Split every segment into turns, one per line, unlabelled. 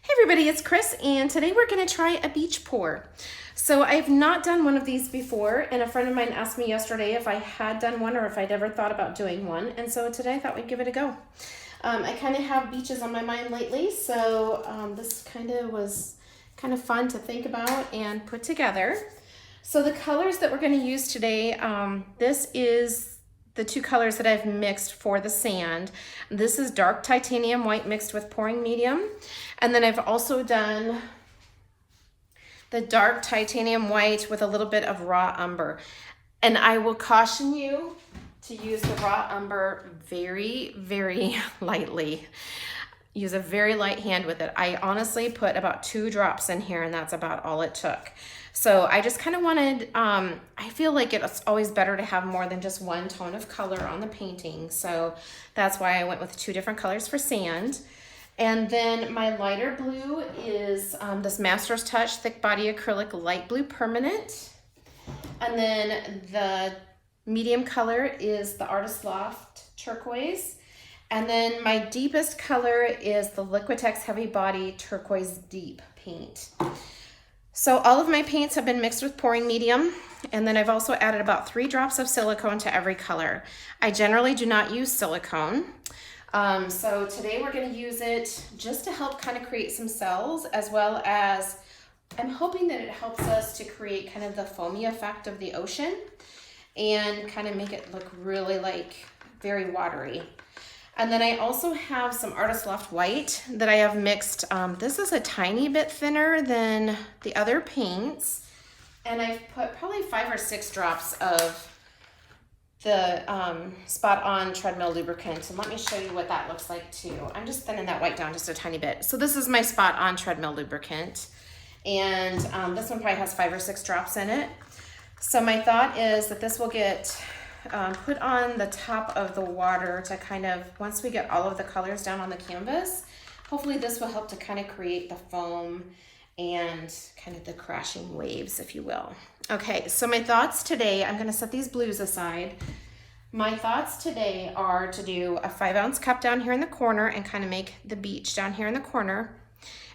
Hey everybody, it's Chris, and today we're going to try a beach pour. So I've not done one of these before, and a friend of mine asked me yesterday if I had done one or if I'd ever thought about doing one, and so today I thought we'd give it a go. I kind of have beaches on my mind lately, so this kind of was kind of fun to think about and put together. So the colors that we're going to use today, this is the two colors that I've mixed for the sand. This is dark titanium white mixed with pouring medium. And then I've also done the dark titanium white with a little bit of raw umber. And I will caution you to use the raw umber very, very lightly. Use a very light hand with it. I honestly put about 2 drops in here, and that's about all it took. So I just kind of wanted, I feel like it's always better to have more than just one tone of color on the painting. So that's why I went with 2 different colors for sand. And then my lighter blue is this Master's Touch Thick Body Acrylic Light Blue Permanent. And then the medium color is the Artist Loft Turquoise. And then my deepest color is the Liquitex Heavy Body Turquoise Deep paint. So all of my paints have been mixed with pouring medium, and then I've also added about 3 drops of silicone to every color. I generally do not use silicone. So today we're going to use it just to help kind of create some cells, as well as I'm hoping that it helps us to create kind of the foamy effect of the ocean and kind of make it look really like very watery. And then I also have some Artist Loft White that I have mixed. This is a tiny bit thinner than the other paints. And I've put probably 5 or 6 drops of the Spot On Treadmill Lubricant. And let me show you what that looks like too. I'm just thinning that white down just a tiny bit. So this is my Spot On Treadmill Lubricant. And this one probably has 5 or 6 drops in it. So my thought is that this will get put on the top of the water to kind of, once we get all of the colors down on the canvas, hopefully this will help to kind of create the foam and kind of the crashing waves, if you will. Okay, so my thoughts today, I'm going to set these blues aside. My thoughts today are to do a 5-ounce cup down here in the corner and kind of make the beach down here in the corner.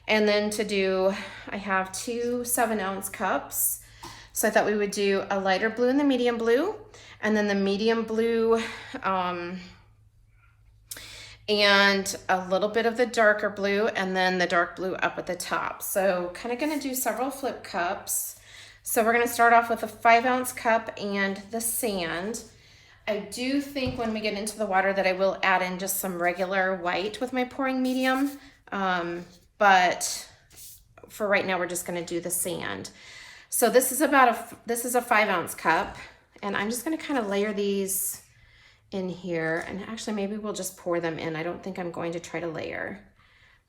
And then to do, I have 2 7-ounce cups. So I thought we would do a lighter blue and the medium blue, and then the medium blue and a little bit of the darker blue, and then the dark blue up at the top. So kind of going to do several flip cups. So we're going to start off with a 5-ounce cup and the sand. I do think when we get into the water that I will add in just some regular white with my pouring medium, but for right now we're just going to do the sand. So this is a 5-ounce cup, and I'm just going to kind of layer these in here, and actually maybe we'll just pour them in. I don't think I'm going to try to layer,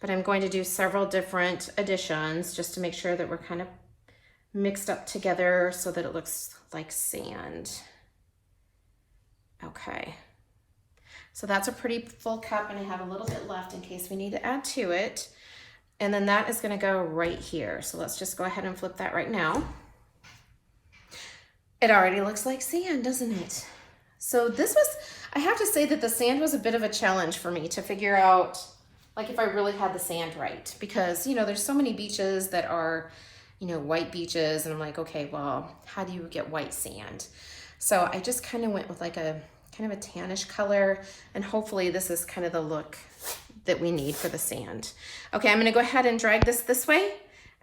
but I'm going to do several different additions just to make sure that we're kind of mixed up together so that it looks like sand. Okay, so that's a pretty full cup, and I have a little bit left in case we need to add to it. And then that is going to go right here. So let's just go ahead and flip that right now. It already looks like sand, doesn't it? So this was, I have to say that the sand was a bit of a challenge for me to figure out, like, if I really had the sand right. Because, you know, there's so many beaches that are, you know, white beaches. And I'm like, okay, well, how do you get white sand? So I just kind of went with like a kind of a tannish color. And hopefully this is kind of the look that we need for the sand. Okay, I'm gonna go ahead and drag this way.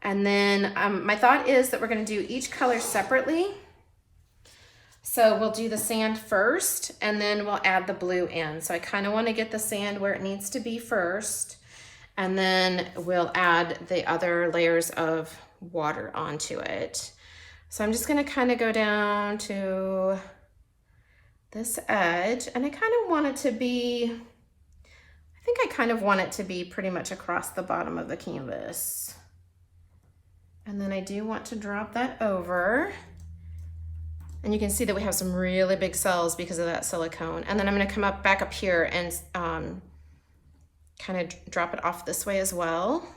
And then my thought is that we're gonna do each color separately. So we'll do the sand first, and then we'll add the blue in. So I kind of wanna get the sand where it needs to be first, and then we'll add the other layers of water onto it. So I'm just gonna kind of go down to this edge, and I kind of want it to be, I think I kind of want it to be pretty much across the bottom of the canvas. And then I do want to drop that over. And you can see that we have some really big cells because of that silicone. And then I'm going to come back up here and kind of drop it off this way as well.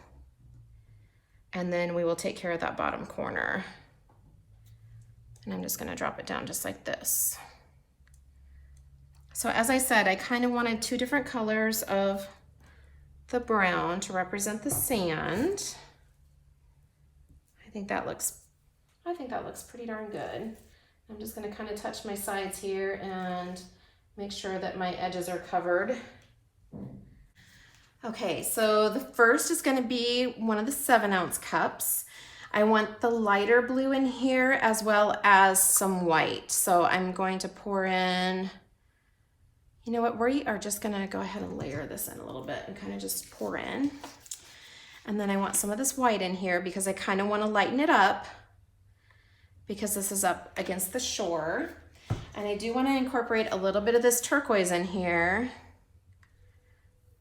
And then we will take care of that bottom corner. And I'm just going to drop it down just like this. So as I said, I kind of wanted 2 different colors of the brown to represent the sand. I think that looks pretty darn good. I'm just going to kind of touch my sides here and make sure that my edges are covered. Okay, so the first is going to be one of the 7-ounce cups. I want the lighter blue in here as well as some white. So I'm going to pour in, you know what, we are just going to go ahead and layer this in a little bit and kind of just pour in. And then I want some of this white in here because I kind of want to lighten it up because this is up against the shore. And I do want to incorporate a little bit of this turquoise in here,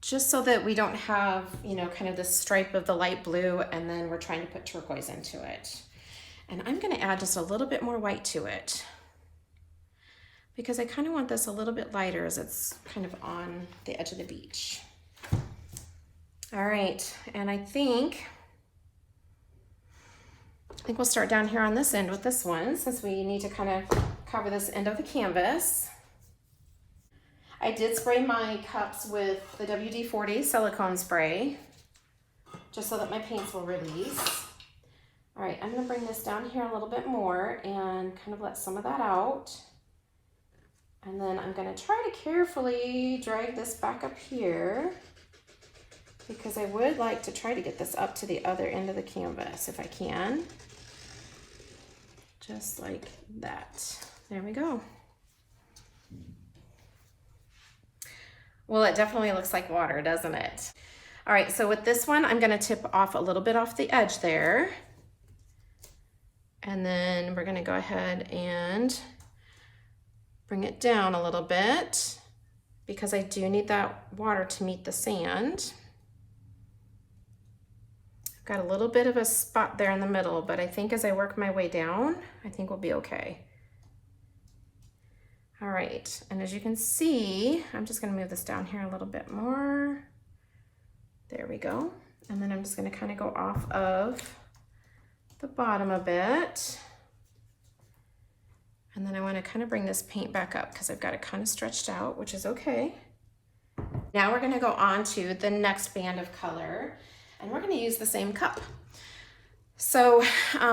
just so that we don't have, you know, kind of this stripe of the light blue and then we're trying to put turquoise into it. And I'm going to add just a little bit more white to it because I kind of want this a little bit lighter as it's kind of on the edge of the beach. All right, and I think we'll start down here on this end with this one since we need to kind of cover this end of the canvas. I did spray my cups with the WD-40 silicone spray just so that my paints will release. All right, I'm going to bring this down here a little bit more and kind of let some of that out. And then I'm going to try to carefully drag this back up here because I would like to try to get this up to the other end of the canvas if I can. Just like that. There we go. Well, it definitely looks like water, doesn't it? All right, so with this one, I'm gonna tip off a little bit off the edge there. And then we're gonna go ahead and bring it down a little bit because I do need that water to meet the sand. I've got a little bit of a spot there in the middle, but I think as I work my way down, I think we'll be okay. All right, and as you can see, I'm just gonna move this down here a little bit more. There we go. And then I'm just gonna kind of go off of the bottom a bit. And then I wanna kind of bring this paint back up because I've got it kind of stretched out, which is okay. Now we're gonna go on to the next band of color, and we're gonna use the same cup. So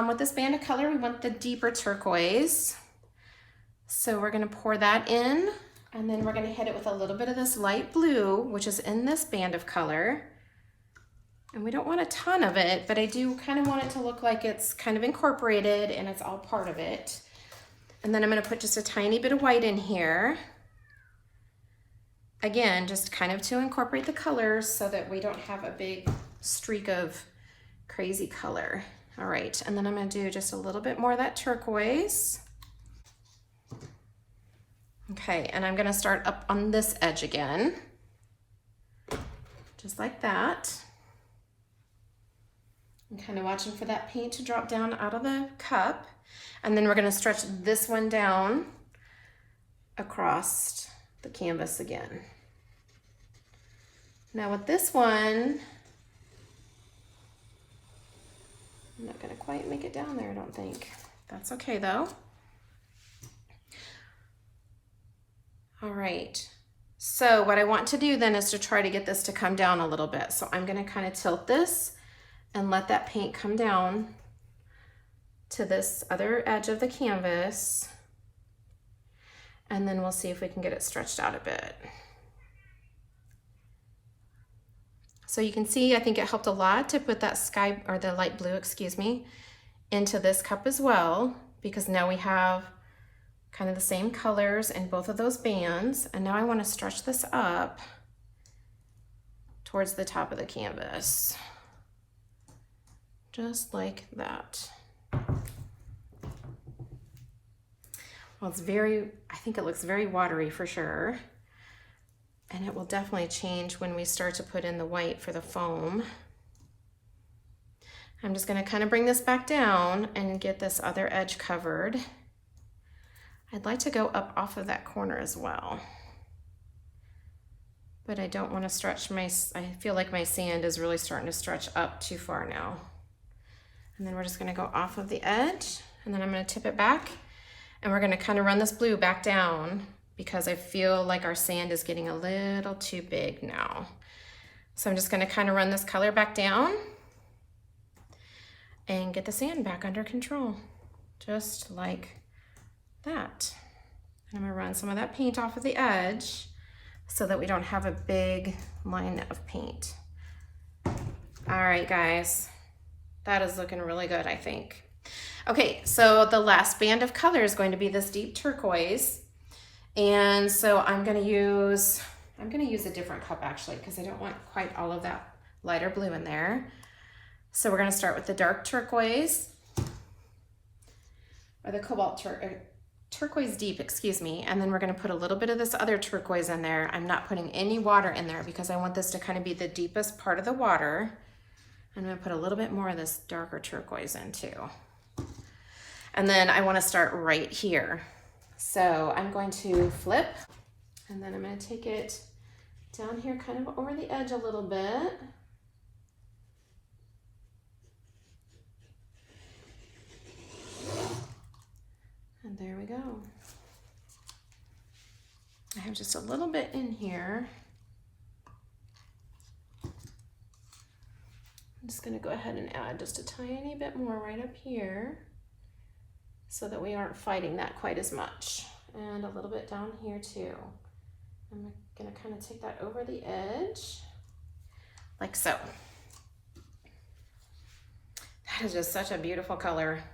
with this band of color, we want the deeper turquoise. So we're gonna pour that in, and then we're gonna hit it with a little bit of this light blue, which is in this band of color. And we don't want a ton of it, but I do kind of want it to look like it's kind of incorporated and it's all part of it. And then I'm gonna put just a tiny bit of white in here. Again, just kind of to incorporate the colors so that we don't have a big streak of crazy color. All right, and then I'm gonna do just a little bit more of that turquoise. Okay, and I'm gonna start up on this edge again, just like that. I'm kind of watching for that paint to drop down out of the cup, and then we're gonna stretch this one down across the canvas again. Now with this one, I'm not gonna quite make it down there, I don't think. That's okay though. All right, so what I want to do then is to try to get this to come down a little bit. So I'm gonna kind of tilt this and let that paint come down to this other edge of the canvas. And then we'll see if we can get it stretched out a bit. So you can see, I think it helped a lot to put that sky, or the light blue, excuse me, into this cup as well, because now we have kind of the same colors in both of those bands. And now I want to stretch this up towards the top of the canvas. Just like that. Well, it's I think it looks very watery for sure. And it will definitely change when we start to put in the white for the foam. I'm just gonna kind of bring this back down and get this other edge covered. I'd like to go up off of that corner as well. But I don't want to stretch I feel like my sand is really starting to stretch up too far now. And then we're just gonna go off of the edge, and then I'm gonna tip it back, and we're gonna kind of run this blue back down because I feel like our sand is getting a little too big now. So I'm just gonna kind of run this color back down and get the sand back under control, just like that. And I'm gonna run some of that paint off of the edge so that we don't have a big line of paint. All right, guys, that is looking really good, I think. Okay, so the last band of color is going to be this deep turquoise. And so I'm gonna use a different cup actually, because I don't want quite all of that lighter blue in there. So we're gonna start with the dark turquoise, or the turquoise deep, excuse me, and then we're gonna put a little bit of this other turquoise in there. I'm not putting any water in there because I want this to kind of be the deepest part of the water. I'm gonna put a little bit more of this darker turquoise in too. And then I wanna start right here. So I'm going to flip, and then I'm gonna take it down here kind of over the edge a little bit. And there we go. I have just a little bit in here. I'm just gonna go ahead and add just a tiny bit more right up here so that we aren't fighting that quite as much. And a little bit down here too. I'm gonna kind of take that over the edge, like so. That is just such a beautiful color.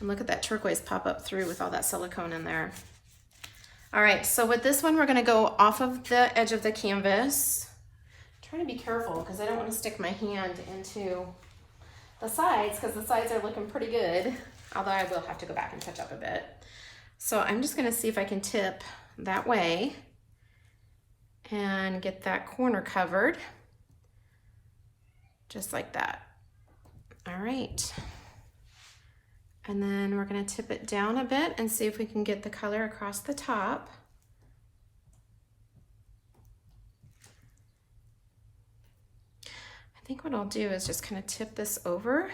And look at that turquoise pop up through with all that silicone in there. All right, so with this one, we're gonna go off of the edge of the canvas. I'm trying to be careful because I don't want to stick my hand into the sides, because the sides are looking pretty good, although I will have to go back and touch up a bit. So I'm just gonna see if I can tip that way and get that corner covered, just like that. All right. And then we're gonna tip it down a bit and see if we can get the color across the top. I think what I'll do is just kind of tip this over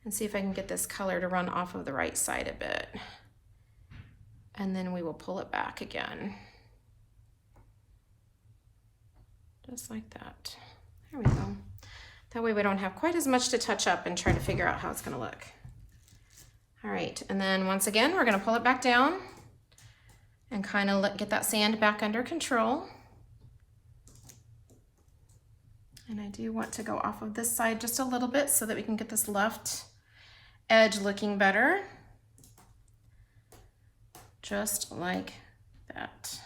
and see if I can get this color to run off of the right side a bit. And then we will pull it back again. Just like that. There we go. That way we don't have quite as much to touch up and try to figure out how it's gonna look. All right, and then once again, we're gonna pull it back down and kind of get that sand back under control. And I do want to go off of this side just a little bit so that we can get this left edge looking better. Just like that.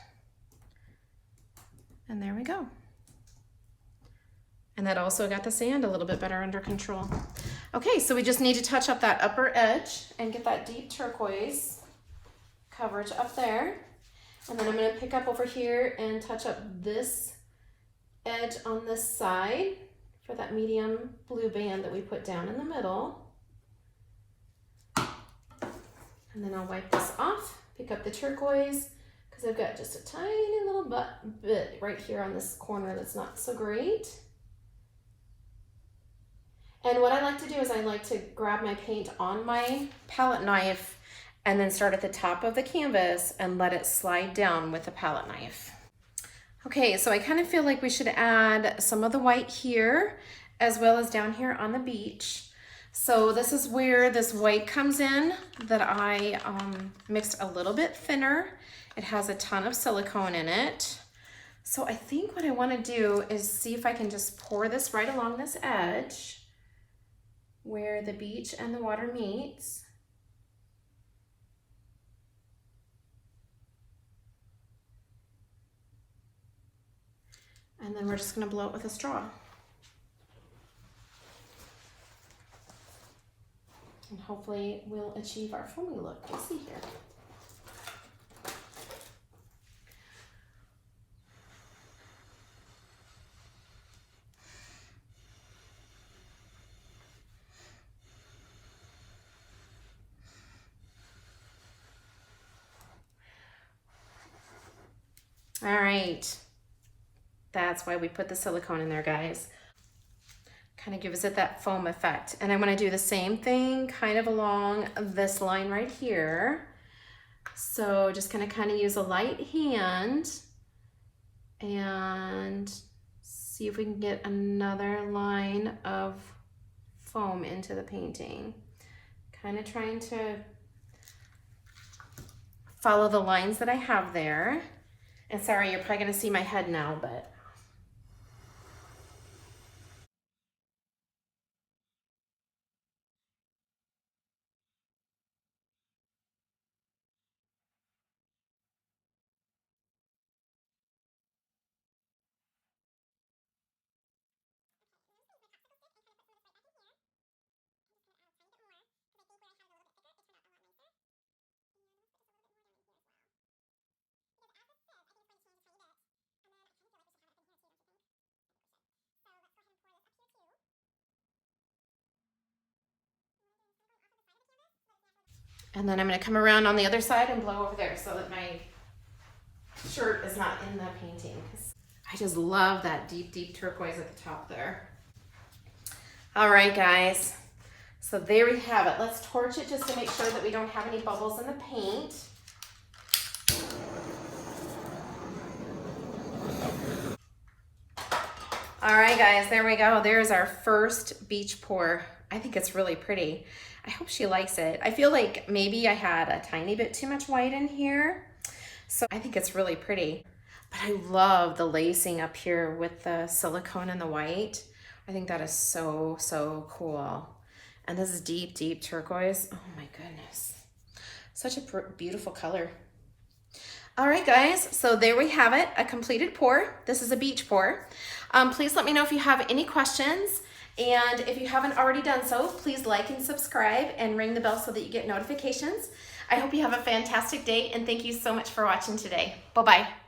And there we go. And that also got the sand a little bit better under control. Okay, so we just need to touch up that upper edge and get that deep turquoise coverage up there. And then I'm gonna pick up over here and touch up this edge on this side for that medium blue band that we put down in the middle. And then I'll wipe this off, pick up the turquoise, because I've got just a tiny little bit right here on this corner that's not so great. And what I like to do is I like to grab my paint on my palette knife and then start at the top of the canvas and let it slide down with the palette knife. Okay, so I kind of feel like we should add some of the white here as well as down here on the beach. So this is where this white comes in that I mixed a little bit thinner. It has a ton of silicone in it. So I think what I want to do is see if I can just pour this right along this edge where the beach and the water meets. And then we're just gonna blow it with a straw. And hopefully we'll achieve our foamy look. Let's see here. All right, that's why we put the silicone in there, guys. Kind of gives it that foam effect. And I'm gonna do the same thing kind of along this line right here. So just gonna kind of use a light hand and see if we can get another line of foam into the painting. Kind of trying to follow the lines that I have there. And sorry, you're probably gonna see my head now, but and then I'm gonna come around on the other side and blow over there so that my shirt is not in the painting. I just love that deep, deep turquoise at the top there. All right, guys. So there we have it. Let's torch it just to make sure that we don't have any bubbles in the paint. All right, guys, there we go. There's our first beach pour. I think it's really pretty. I hope she likes it. I feel like maybe I had a tiny bit too much white in here. So I think it's really pretty. But I love the lacing up here with the silicone and the white. I think that is so, so cool. And this is deep, deep turquoise. Oh my goodness. Such a beautiful color. All right, guys, so there we have it, a completed pour. This is a beach pour. Please let me know if you have any questions. And if you haven't already done so, please like and subscribe and ring the bell so that you get notifications. I hope you have a fantastic day, and thank you so much for watching today. Bye-bye.